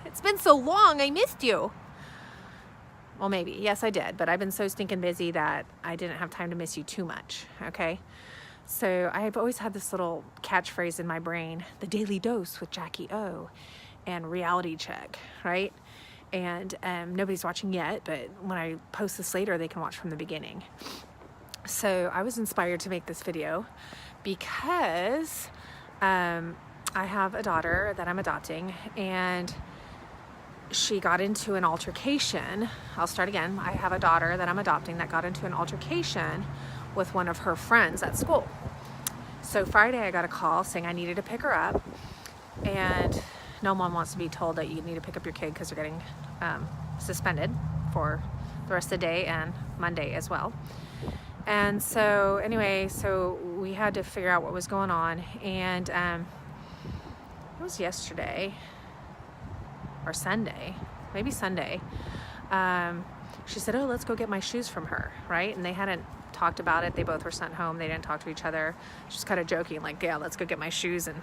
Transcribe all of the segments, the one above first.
It's been so long, I missed you. Well, maybe. Yes, I did. But I've been so stinking busy that I didn't have time to miss you too much, okay? So I've always had this little catchphrase in my brain, the daily dose with Jaci-O and reality check, right? And nobody's watching yet, but when I post this later, they can watch from the beginning. So I was inspired to make this video because I have a daughter that I'm adopting, and she got into an altercation. I'll start again. I have a daughter that I'm adopting that got into an altercation with one of her friends at school. So Friday I got a call saying I needed to pick her up, and no one wants to be told that you need to pick up your kid because they're getting suspended for the rest of the day and Monday as well. And so anyway, so we had to figure out what was going on, and it was yesterday or Sunday, maybe Sunday. She said, oh, let's go get my shoes from her, right? And they hadn't talked about it. They both were sent home. They didn't talk to each other. She was kind of joking, like, yeah, let's go get my shoes. And,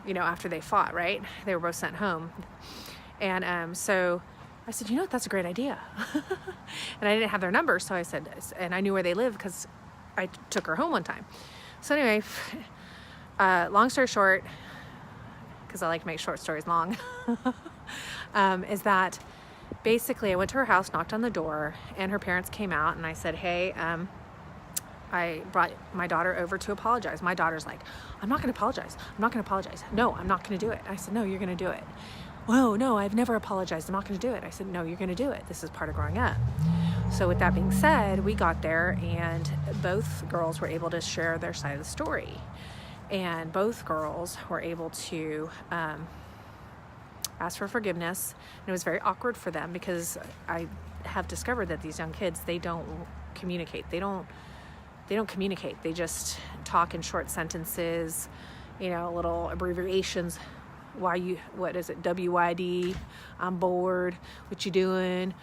you know, after they fought, right? They were both sent home. And so I said, you know what, that's a great idea. And I didn't have their number, so I said, and I knew where they lived because I took her home one time. So anyway, long story short, because I like to make short stories long, is that basically I went to her house, knocked on the door, and her parents came out, and I said, hey, I brought my daughter over to apologize. My daughter's like, I'm not going to apologize. I'm not going to apologize. No, I'm not going to do it. I said, no, you're going to do it. Whoa, no, I've never apologized. I'm not going to do it. I said, no, you're going to do it. This is part of growing up. So with that being said, we got there, and both girls were able to share their side of the story. And both girls were able to ask for forgiveness. And it was very awkward for them because I have discovered that these young kids, they don't communicate. They don't communicate. They just talk in short sentences, you know, little abbreviations. What is it? WYD, I'm bored, what you doing?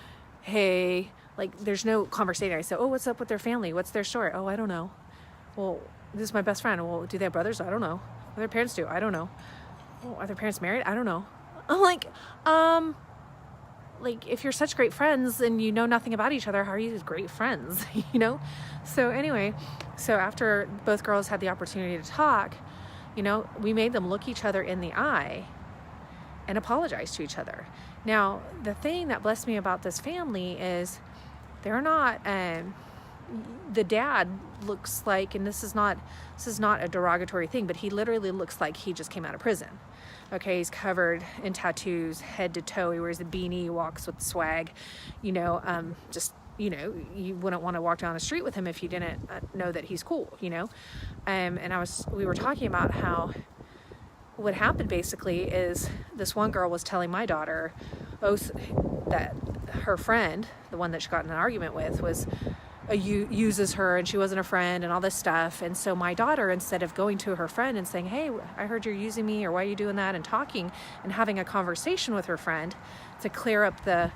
Hey, like there's no conversation. I said, oh, what's up with their family? What's their story? Oh, I don't know. Well, this is my best friend. Well, do they have brothers? I don't know. What do their parents do? I don't know. Oh, are their parents married? I don't know. I'm like if you're such great friends and you know nothing about each other, how are you great friends? You know? So anyway, so after both girls had the opportunity to talk, you know, we made them look each other in the eye and apologize to each other. Now, the thing that blessed me about this family is they're not, the dad looks like, and this is not a derogatory thing, but he literally looks like he just came out of prison. Okay, he's covered in tattoos, head to toe. He wears a beanie, he walks with swag, you know, just, you know, you wouldn't want to walk down the street with him if you didn't know that he's cool, you know. And we were talking about how what happened basically is this one girl was telling my daughter, that her friend, the one that she got in an argument with, uses her and she wasn't a friend and all this stuff. And so my daughter, instead of going to her friend and saying, hey, I heard you're using me, or why are you doing that, and talking and having a conversation with her friend to clear up the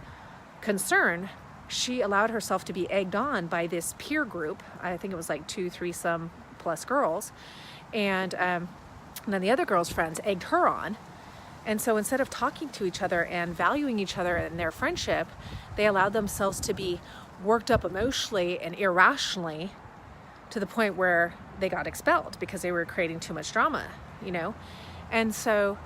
concern, she allowed herself to be egged on by this peer group. I think it was like 2-3 some plus girls. And then the other girl's friends egged her on. And so instead of talking to each other and valuing each other and their friendship, they allowed themselves to be worked up emotionally and irrationally to the point where they got expelled because they were creating too much drama, you know? And so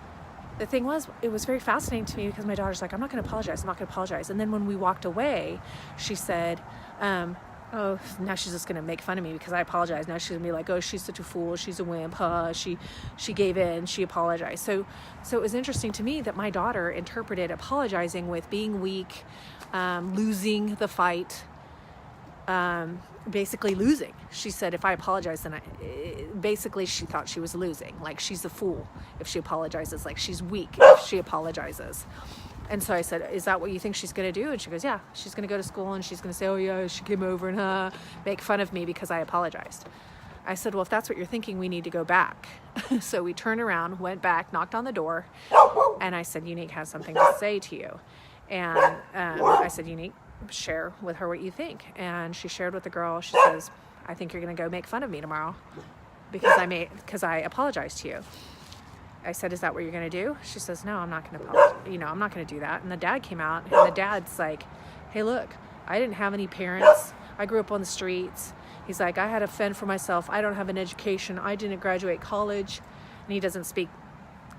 the thing was, it was very fascinating to me because my daughter's like, I'm not going to apologize. I'm not going to apologize. And then when we walked away, she said, oh, now she's just going to make fun of me because I apologize. Now she's going to be like, oh, she's such a fool. She's a wimp. She gave in. She apologized. So it was interesting to me that my daughter interpreted apologizing with being weak, losing the fight, basically losing. She said, if I apologize, then basically she thought she was losing. Like she's a fool if she apologizes. Like she's weak if she apologizes. And so I said, is that what you think she's going to do? And she goes, yeah, she's going to go to school and she's going to say, oh yeah, she came over and make fun of me because I apologized. I said, well, if that's what you're thinking, we need to go back. So we turned around, went back, knocked on the door, and I said, Unique has something to say to you. And I said, Unique, share with her what you think. And she shared with the girl. She says, I think you're going to go make fun of me tomorrow because I apologized to you. I said, is that what you're going to do? She says, no, I'm not going to, I'm not going to do that. And the dad came out, and the dad's like, hey, look, I didn't have any parents. I grew up on the streets. He's like, I had to fend for myself. I don't have an education. I didn't graduate college. And he doesn't speak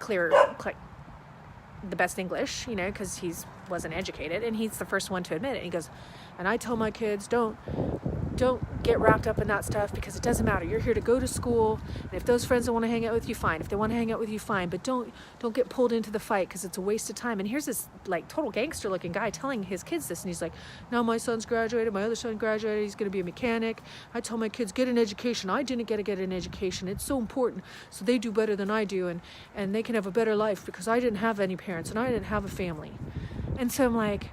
the best English, because he wasn't educated. And he's the first one to admit it. And he goes, and I tell my kids, don't get wrapped up in that stuff, because it doesn't matter. You're here to go to school, and if those friends don't want to hang out with you, fine. If they want to hang out with you, fine. But don't get pulled into the fight, because it's a waste of time. And here's this like total gangster looking guy telling his kids this, and he's like, now my son's graduated, my other son graduated, he's going to be a mechanic. I tell my kids, get an education. I didn't get an education. It's so important, so they do better than I do, and they can have a better life, because I didn't have any parents and I didn't have a family. And so I'm like,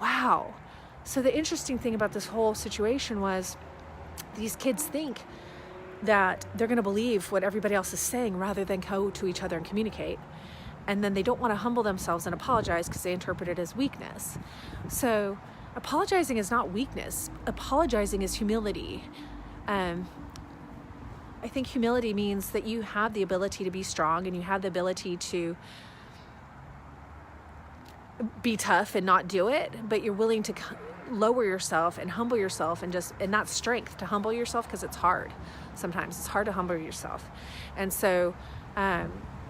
wow. So the interesting thing about this whole situation was these kids think that they're going to believe what everybody else is saying rather than go to each other and communicate. And then they don't want to humble themselves and apologize because they interpret it as weakness. So apologizing is not weakness. Apologizing is humility. I think humility means that you have the ability to be strong, and you have the ability to be tough and not do it, but you're willing to lower yourself and humble yourself, and that's strength to humble yourself, because it's hard. Sometimes it's hard to humble yourself. And so to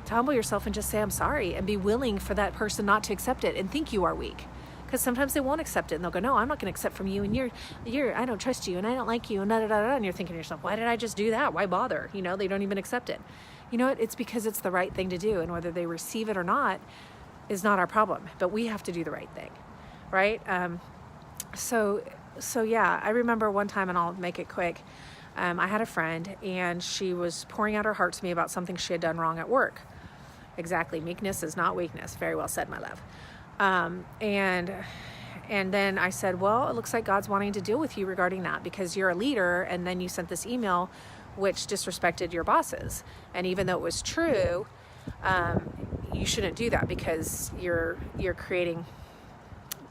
humble yourself and just say, I'm sorry, and be willing for that person not to accept it and think you are weak. Because sometimes they won't accept it, and they'll go, no, I'm not going to accept from you, and you're I don't trust you, and I don't like you, and and you're thinking to yourself, why did I just do that? Why bother? They don't even accept it. You know what? It's because it's the right thing to do, and whether they receive it or not is not our problem, but we have to do the right thing, right? So yeah, I remember one time, and I'll make it quick. I had a friend, and she was pouring out her heart to me about something she had done wrong at work. Exactly. Meekness is not weakness. Very well said, my love. And then I said, well, it looks like God's wanting to deal with you regarding that, because you're a leader, and then you sent this email which disrespected your bosses. And even though it was true, you shouldn't do that, because you're creating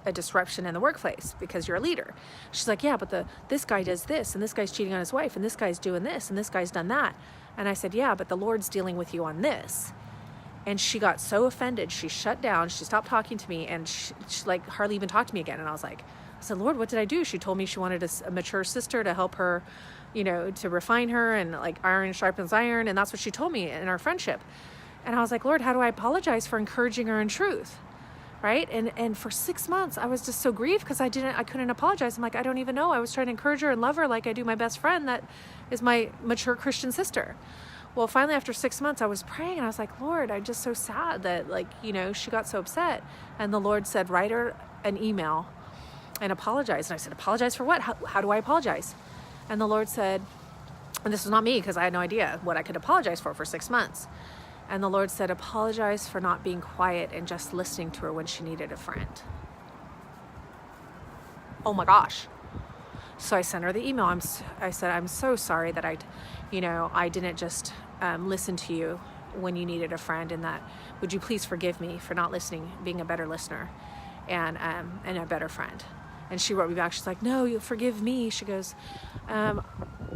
a disruption in the workplace because you're a leader. She's like, yeah, but this guy does this, and this guy's cheating on his wife, and this guy's doing this, and this guy's done that. And I said, yeah, but the Lord's dealing with you on this. And she got so offended, she shut down, she stopped talking to me, and she like hardly even talked to me again. And I said, Lord, what did I do? She told me she wanted a mature sister to help her, to refine her, and like iron sharpens iron. And that's what she told me in our friendship. And I was like, Lord, how do I apologize for encouraging her in truth? Right? And for 6 months, I was just so grieved because I couldn't apologize. I'm like, I don't even know. I was trying to encourage her and love her like I do my best friend that is my mature Christian sister. Well, finally, after 6 months, I was praying, and I was like, Lord, I'm just so sad that, she got so upset. And the Lord said, write her an email and apologize. And I said, apologize for what? How do I apologize? And the Lord said, and this was not me, because I had no idea what I could apologize for 6 months. And the Lord said, apologize for not being quiet and just listening to her when she needed a friend. Oh my gosh. So I sent her the email. I said, I'm so sorry that I didn't just listen to you when you needed a friend, and that, would you please forgive me for not listening, being a better listener and a better friend. And she wrote me back. She's like, no, you'll forgive me. She goes,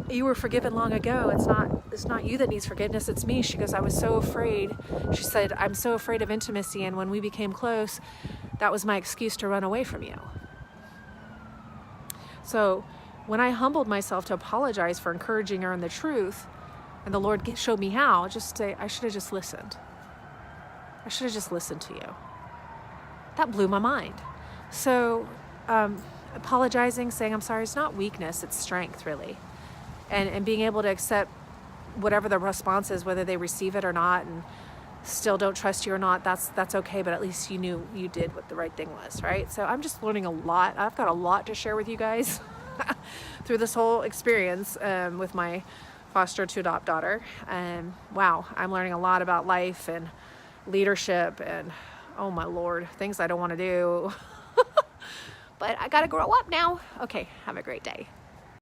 you were forgiven long ago. It's not you that needs forgiveness. It's me. She goes, I was so afraid. She said, I'm so afraid of intimacy. And when we became close, that was my excuse to run away from you. So when I humbled myself to apologize for encouraging her in the truth, and the Lord showed me how, just say, I should have just listened. I should have just listened to you. That blew my mind. So apologizing, saying I'm sorry, is not weakness, it's strength, really. And being able to accept whatever the response is, whether they receive it or not, and still don't trust you or not, that's okay, but at least you knew you did what the right thing was, right? So I'm just learning a lot. I've got a lot to share with you guys through this whole experience with my foster to adopt daughter. Wow, I'm learning a lot about life and leadership and, oh my Lord, things I don't want to do. But I gotta grow up now. Okay, have a great day.